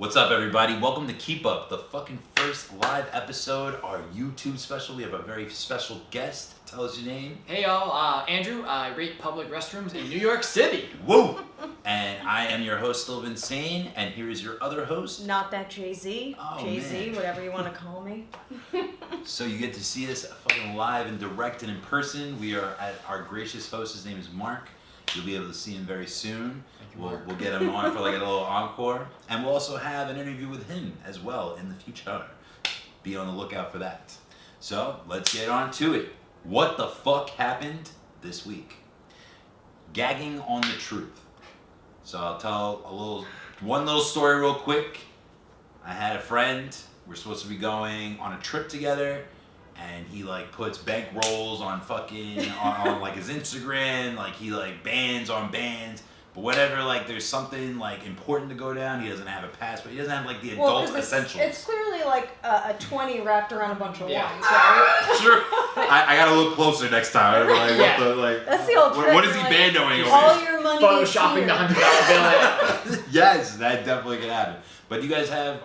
What's up, everybody? Welcome to Keep Up, the fucking first live episode, our YouTube special. We have a very special guest. Tell us your name. Hey y'all, Andrew. I rate public restrooms in New York City. Woo! And I am your host, stillvinsane, and here is your other host. Not that Jay-Z. Oh, Jay-Z, man. whatever you want to call me. So you get to see us fucking live and direct and in person. We are at our gracious host. His name is Mark. You'll be able to see him very soon. We'll get him on for like a little encore. And we'll also have an interview with him as well in the future. Be on the lookout for that. So let's get on to it. What the fuck happened this week? Gagging on the truth. So I'll tell one little story real quick. I had a friend. We're supposed to be going on a trip together. And he like puts bank rolls on fucking on like his Instagram, like he like bans on bands, but whatever, like there's something like important to go down. He doesn't have a passport. He doesn't have like the adult essentials. It's clearly like a 20 wrapped around a bunch of ones, right? Sure. I gotta look closer next time. Like, Yeah. what the, like, That's the old trick. what is he bandoing over? All your money Photoshopping the $100 bill. Yes, that definitely could happen. But you guys have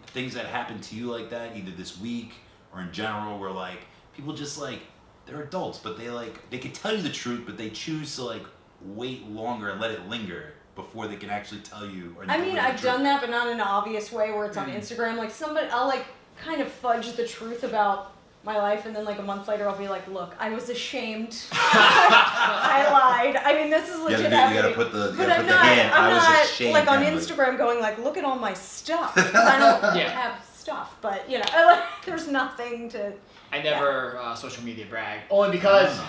things that happen to you like that, either this week or in general, where like people just like they're adults, but they can tell you the truth, but they choose to like wait longer and let it linger before they can actually tell you. Or I mean, I've truth. done that, but not in an obvious way where it's on Instagram. Like I'll like kind of fudge the truth about my life, and then like a month later I'll be like, look, I was ashamed. I lied. I mean, this is legit. You gotta put the I'm not ashamed like on hand, Instagram going like, look at all my stuff. 'Cause I don't have stuff, but you know, there's nothing to. I never social media brag. Only because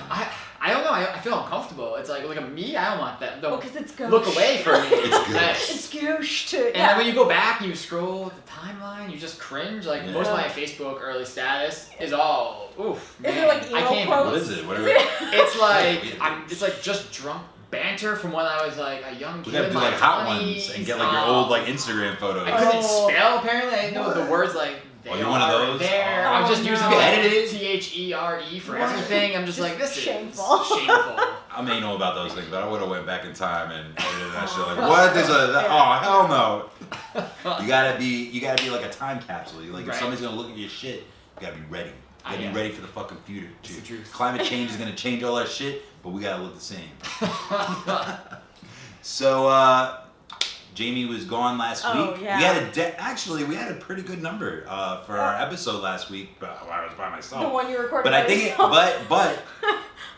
I don't know. I feel uncomfortable. It's like me. I don't want that. Don't Because it's gauche. look away from me. It's gauche to. And then when you go back, and you scroll the timeline. You just cringe. Like most of my Facebook early status is all oof. Man, Is it like emo I can't. quotes? What is it? Whatever. It's like it's like just drunk banter from when I was like a young kid. We gotta in do my like hot 20s. ones and get like your old like Instagram photos. I couldn't spell apparently. I didn't know the words like. Oh, you're one of those? There. Oh, I'm just no. using You like edited it? THERE for everything. I'm just like, this shameful. is shameful. I may know about those things, but I would have went back in time and edited that shit. Like, what is oh hell no! You gotta be like a time capsule. You like if somebody's gonna look at your shit, you gotta be ready. You gotta be ready for the fucking future. It's the truth. Climate change is gonna change all that shit, but we gotta look the same. So Jamie was gone last week. Yeah. We had a pretty good number for our episode last week, but I was by myself. The one you recorded. But I think, but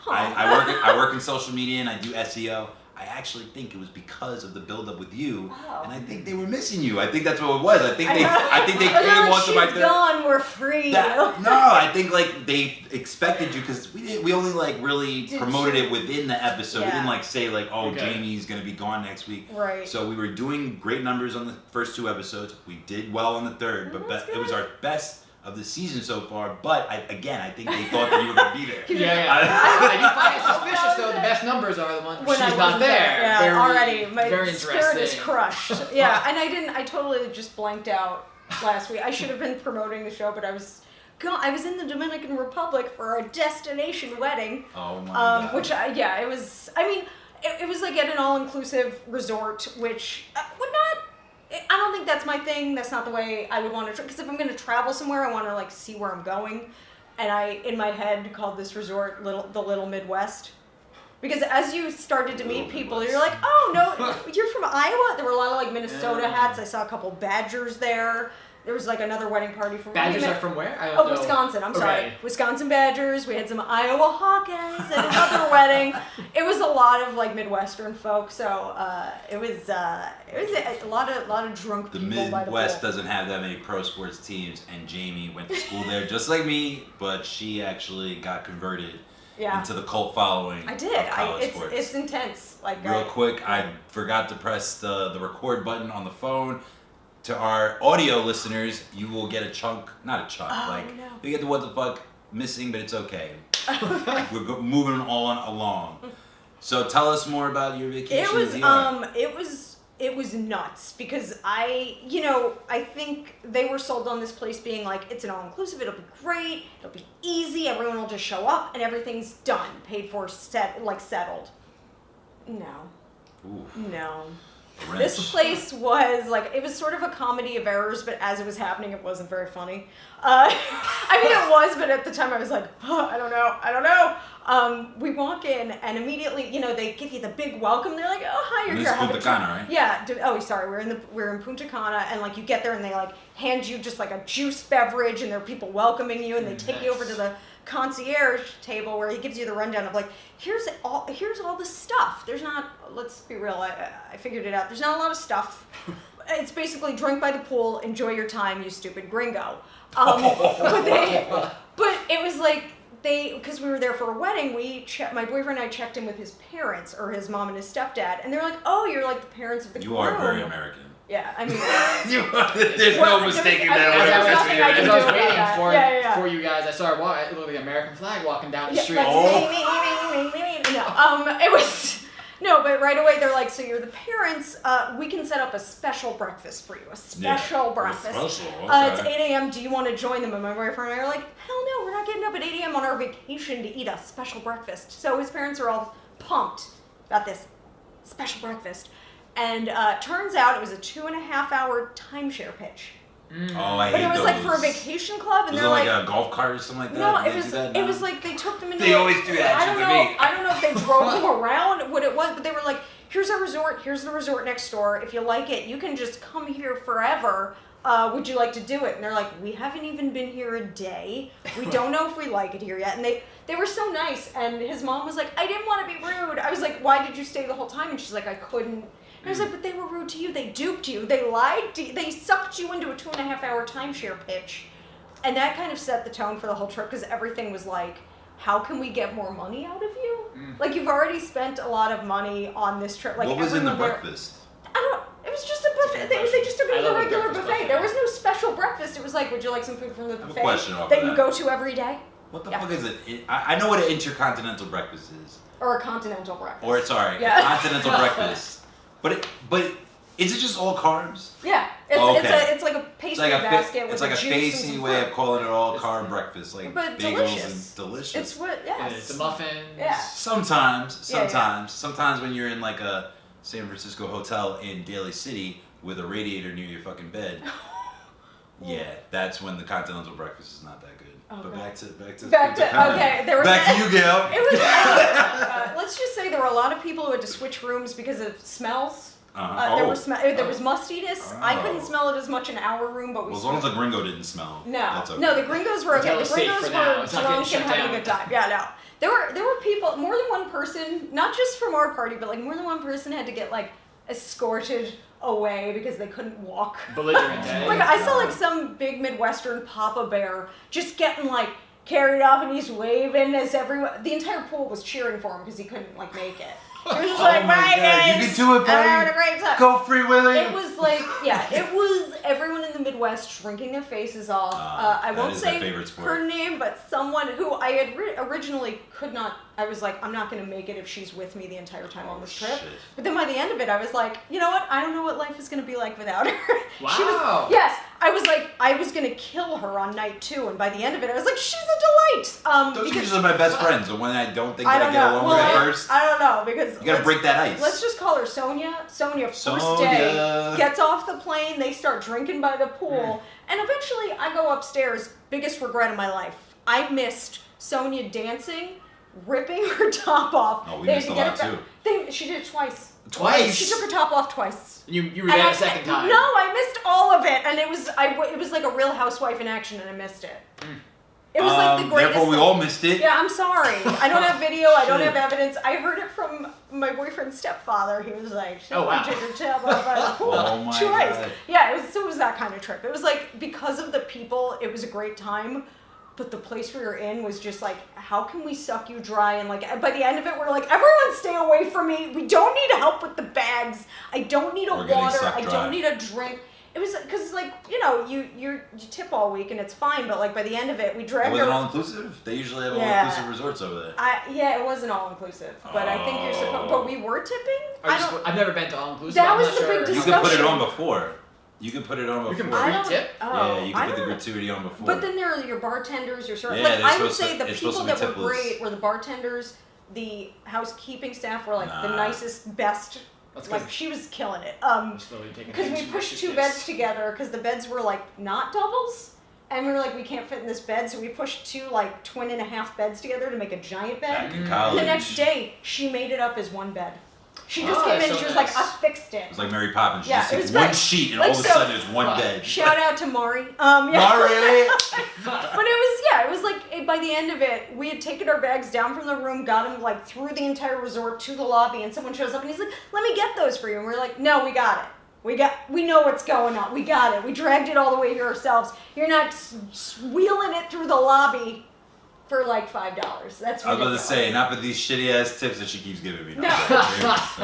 Oh. I work in social media and I do SEO. I actually think it was because of the build-up with you, and I think they were missing you. I think that's what it was. I think they came onto my. Gone, we're free. No, I think like they expected you because we only like really promoted it within the episode. We didn't like say like, oh, Jamie's gonna be gone next week. Right. So we were doing great numbers on the first two episodes. We did well on the third, but it was our best of the season so far, but I think they thought that you were going to be there. I do find it suspicious though. The best numbers are the ones when she's not there. Yeah, very, already. My very spirit is interesting. crushed. Yeah, and I totally just blanked out last week. I should have been promoting the show, but I was in the Dominican Republic for a destination wedding. Oh my God. Which, it was, it was like at an all-inclusive resort, which would not. I don't think that's my thing. That's not the way I would want to. Because if I'm going to travel somewhere, I want to like see where I'm going. And I, in my head, called this resort the Little Midwest. Because as you started to meet people, you're like, oh no, you're from Iowa. There were a lot of like Minnesota hats. I saw a couple Badgers there. There was like another wedding party from Badgers are from where? I don't know. Wisconsin. I'm sorry, Okay. Wisconsin Badgers. We had some Iowa Hawkeyes at another wedding. It was a lot of like Midwestern folk. So it was a lot of drunk The people by the pool. Midwest doesn't have that many pro sports teams, and Jamie went to school there just like me, but she actually got converted into the cult following. I did. Of college sports. It's intense. Like real quick, I forgot to press the record button on the phone. To our audio listeners, you will get a chunk, not a chunk, you get the what the fuck missing, but it's okay. We're moving on along. So tell us more about your vacation. It was nuts because I think they were sold on this place being like, it's an all-inclusive, it'll be great, it'll be easy, everyone will just show up and everything's done, paid for, settled. No. Oof. No. This place was like, it was sort of a comedy of errors, but as it was happening, it wasn't very funny. I mean, it was, but at the time I was like, oh, I don't know. We walk in and immediately, you know, they give you the big welcome. They're like, oh, hi, you're And here. this is Punta Cana, right? Yeah. Sorry. We're in Punta Cana, and like you get there and they like hand you just like a juice beverage, and there are people welcoming you, and they take you over to the concierge table where he gives you the rundown of like, here's all the stuff. There's not, let's be real, I figured it out. There's not a lot of stuff. It's basically drink by the pool, enjoy your time, you stupid gringo. But it was like, because we were there for a wedding, my boyfriend and I checked in with his parents, or his mom and his stepdad, and they're like, oh, you're like the parents of the groom. You are very American. Yeah, I mean, there's no mistaking that. As I was waiting for you guys, I saw it looked like an American flag walking down the street. It was. No, but right away they're like, so you're the parents, we can set up a special breakfast for you, a special breakfast. Okay. It's 8 a.m., do you want to join them? And my boyfriend and I are like, hell no, we're not getting up at 8 a.m. on our vacation to eat a special breakfast. So his parents are all pumped about this special breakfast. And turns out it was a 2.5-hour timeshare pitch. Oh, I hate But it was those. like for a vacation club, and was they're it like like a golf cart or something like that? no, Did they do that it now? was like they took them into. They always do that I shit don't to know. me. I don't know if they drove them around, what it was, but they were like, "Here's our resort. Here's the resort next door. If you like it, you can just come here forever. Would you like to do it?" And they're like, "We haven't even been here a day. We don't know if we like it here yet." And they were so nice. And his mom was like, "I didn't want to be rude." I was like, "Why did you stay the whole time?" And she's like, "I couldn't." And I was like, "But they were rude to you. They duped you. They lied to you. They sucked you into a 2.5-hour timeshare pitch." And that kind of set the tone for the whole trip, because everything was like, how can we get more money out of you? Like, you've already spent a lot of money on this trip. Like, what was in the everyone there- breakfast? I don't know. It was just a buffet. They just took me to the regular buffet. There was no special breakfast. It was like, would you like some food from the I have a buffet question off that of you that. go to every day? What the fuck is it? I know what an intercontinental breakfast is. Or a continental breakfast. Or, sorry, Yeah. a continental breakfast. But is it just all carbs? Yeah. It's, Okay. it's like a pastry basket with it's like a juice and fancy some way fruit. of calling it all carb breakfast, like But bagels delicious. and delicious. It's what, yes. It's the muffins. Yeah. Sometimes Yeah. when you're in like a San Francisco hotel in Daly City with a radiator near your fucking bed, yeah, that's when the continental breakfast is not that good. Oh, but God. back to okay. There was back to you, Gail. It was. Let's just say there were a lot of people who had to switch rooms because of smells. There was mustiness. I couldn't smell it as much in our room, but we. Well, as long as the gringo didn't smell. No, that's okay. no, the gringos were okay. Until The it's safe gringos for now. were It's not getting drunk and shut having a down. good time. Yeah, no. There were people, more than one person, not just from our party, but like more than one person had to get like escorted away because they couldn't walk. Belligerent, eh? Like I saw like some big Midwestern Papa Bear just getting like carried off, and he's waving as the entire pool was cheering for him because he couldn't like make it. He was just like, Oh my "Bye God, guys, you can do it, buddy. I'm having a great time." Go Free Willy. It was like, it was everyone in the Midwest drinking their faces off. I that won't is my say favorite sport. her name, but someone who I had originally could not. I was like, I'm not going to make it if she's with me the entire time on this trip. Shit. But then by the end of it, I was like, you know what? I don't know what life is going to be like without her. Wow. Yes, I was like, I was going to kill her on night 2, and by the end of it, I was like, she's a delight. Those are because- usually my best friends, the one I don't think I that I don't get know. along with at Well, first. I don't know because You gotta break that ice. Let's just call her Sonia. Sonia, first Sonia. day, gets off the plane. They start drinking by the pool, and eventually I go upstairs. Biggest regret of my life. I missed Sonia dancing, ripping her top off. Oh, we They had missed to a get lot, it back. She did it twice. Twice? She took her top off twice. You were And there I- a second time. No, I missed all of it, and it was like a Real Housewife in action, and I missed it. It was like the greatest. Therefore, we all missed it. Yeah, I'm sorry. I don't have video. I don't Shit. have evidence. I heard it from my boyfriend's stepfather. He was like, Oh, wow. "Took her top off by the pool Oh, my twice." God. Yeah, it was that kind of trip. It was like, because of the people, it was a great time. But the place we were in was just like, how can we suck you dry? And like, by the end of it, we're like, everyone stay away from me. We don't need help with the bags. I don't need We're getting water. sucked I dry. don't need a drink. It was because like, you tip all week and it's fine. But like by the end of it, we It dragged wasn't her. all inclusive. They usually have Yeah. all inclusive resorts over there. Yeah, it wasn't all inclusive, but I think you're supposed. But we were tipping. I've never been to all inclusive. That I'm was not the sure. big You can put it discussion. on before. You can put it on You can before. I don't- Pre-tip? Oh, Yeah, you I can put the don't know. gratuity on before. But then there are your bartenders, your servers. Yeah, Like they're I would supposed to- say, the it's people supposed to that be were tipless. great were the bartenders, the housekeeping staff were like the Nah. nicest, best That's Like 'cause- she was killing it. Slowly taking Because we things pushed from two this. beds together because the beds were like not doubles. And we were like, we can't fit in this bed, so we pushed two like twin and a half beds together to make a giant bed. Back in college. The next day, she made it up as one bed. She just Oh, came in that's and so she was nice. like, I fixed it. It was like Mary Poppins. She Yeah, just it takes was one great. sheet and Like, all of a so- sudden there's one Right. bed. Shout out to Mari. Mari! But it was like, by the end of it, we had taken our bags down from the room, got them like through the entire resort to the lobby, and someone shows up and he's like, let me get those for you. And we're like, no, we got it. We know what's going on. We got it. We dragged it all the way here ourselves. You're not wheeling it through the lobby for like $5. That's ridiculous. I was about to say, not for these shitty ass tips that she keeps giving me. No.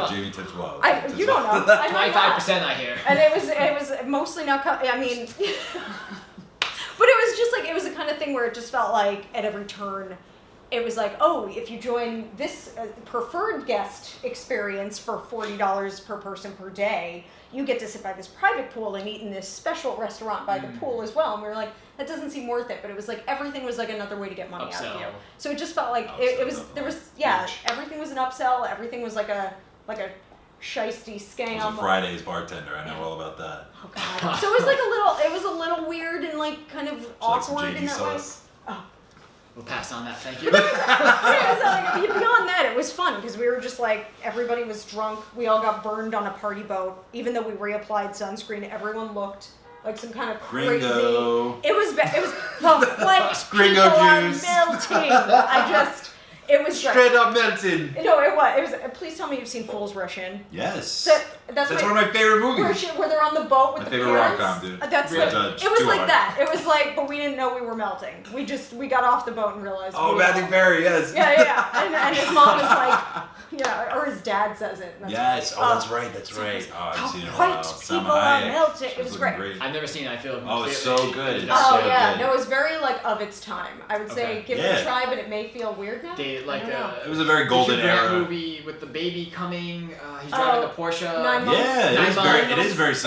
Jamie tips well. You don't know. I might not. 25% I hear. And it was mostly not. I mean, but it was just like it was the kind of thing where it just felt like at every turn, it was like, oh, if you join this preferred guest experience for $40 per person per day, you get to sit by this private pool and eat in this special restaurant by the pool as well. And we were like, that doesn't seem worth it. But it was like everything was like another way to get money out of you. Upsell. So it just felt like everything was an upsell. Everything was like a shiesty scam. I was a Fridays bartender. I know all about that. Oh god. So it was a little weird and like kind of awkward JD in that way. sauce. Oh. We'll pass on that, thank you. But it was like, beyond that, it was fun because we were just like everybody was drunk. We all got burned on a party boat. Even though we reapplied sunscreen, everyone looked like some kind of crazy. Gringo. It was the white Gringo people are juice. melting. It was great. Straight up melting. No, it was. Please tell me you've seen Fools Rush In. Yes. That's one of my favorite movies. Where they're on the boat with My the favorite parents. rom-com, dude. That's Really? like, it was Too like hard. that. It was like, but we didn't know we were melting. We got off the boat and realized. Oh, we Matthew were Perry, yes. Yeah. And his mom was like, or his dad says it. And that's Yes. right. Oh, that's right. That's right. Oh, I've seen it in a while. White Salma people are Hayek. melting. She It was looking great. I've never seen it, I feel Oh, it's completely- so good. It's Oh so yeah, good. no, it was very like of its time. I would say Okay. give it Yeah. a try, but it may feel weird now. They like I don't know. It was a very golden Richard Grant era. movie with the baby coming. He's driving Oh, the Porsche. 9 months. Yeah, it Nine is very. months. It is very